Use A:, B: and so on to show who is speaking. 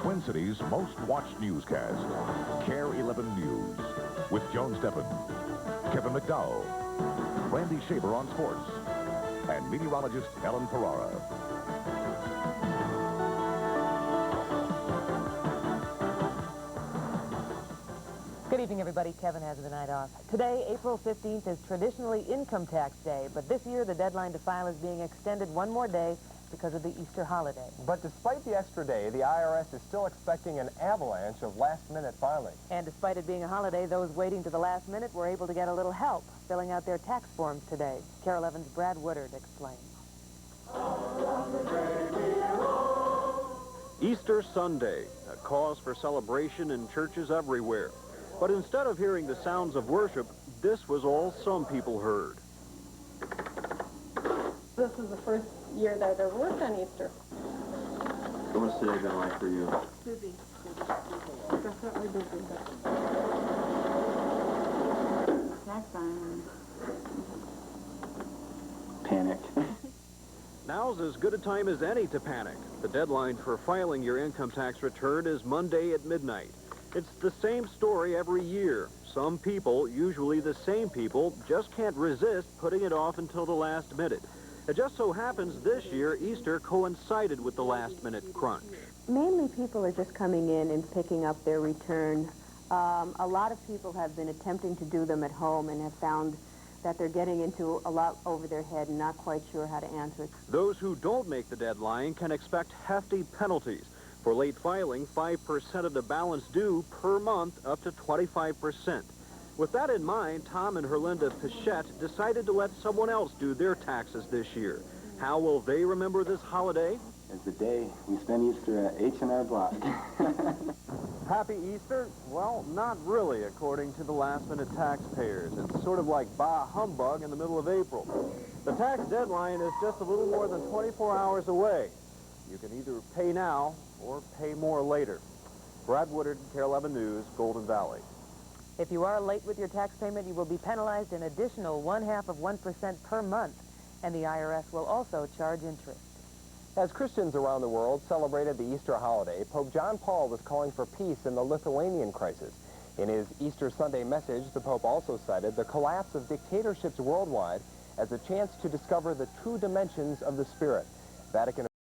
A: Twin Cities' most watched newscast, KARE 11 News, with Joan Steffen, Kevin McDowell, Randy Shaver on sports, and meteorologist Ellen Ferrara.
B: Good evening, everybody. Kevin has the night off. Today, April 15th, is traditionally Income Tax Day, but this year the deadline to file is being extended one more day because of the Easter holiday.
C: But despite the extra day, the IRS is still expecting an avalanche of last-minute filing.
B: And despite it being a holiday, those waiting to the last minute were able to get a little help filling out their tax forms today. KARE 11's Brad Woodard explains.
D: Easter Sunday, a cause for celebration in churches everywhere. But instead of hearing the sounds of worship, this was all some people heard.
E: This is the first year that I've ever worked on Easter.
F: So what's today been like for you?
E: Busy. Definitely busy. Next time.
F: Panic.
D: Now's as good a time as any to panic. The deadline for filing your income tax return is Monday at midnight. It's the same story every year. Some people, usually the same people, just can't resist putting it off until the last minute. It just so happens this year, Easter coincided with the last-minute crunch.
G: Mainly people are just coming in and picking up their return. A lot of people have been attempting to do them at home and have found that they're getting into a lot over their head and not quite sure how to answer it.
D: Those who don't make the deadline can expect hefty penalties. For late filing, 5% of the balance due per month, up to 25%. With that in mind, Tom and Herlinda Pichette decided to let someone else do their taxes this year. How will they remember this holiday?
F: It's the day we spend Easter at H&R Block.
D: Happy Easter? Well, not really, according to the last-minute taxpayers. It's sort of like bah humbug in the middle of April. The tax deadline is just a little more than 24 hours away. You can either pay now or pay more later. Brad Woodard, KARE 11 News, Golden Valley.
B: If you are late with your tax payment, you will be penalized an additional 0.5% per month, and the IRS will also charge interest.
C: As Christians around the world celebrated the Easter holiday, Pope John Paul was calling for peace in the Lithuanian crisis. In his Easter Sunday message, the Pope also cited the collapse of dictatorships worldwide as a chance to discover the true dimensions of the Spirit. Vatican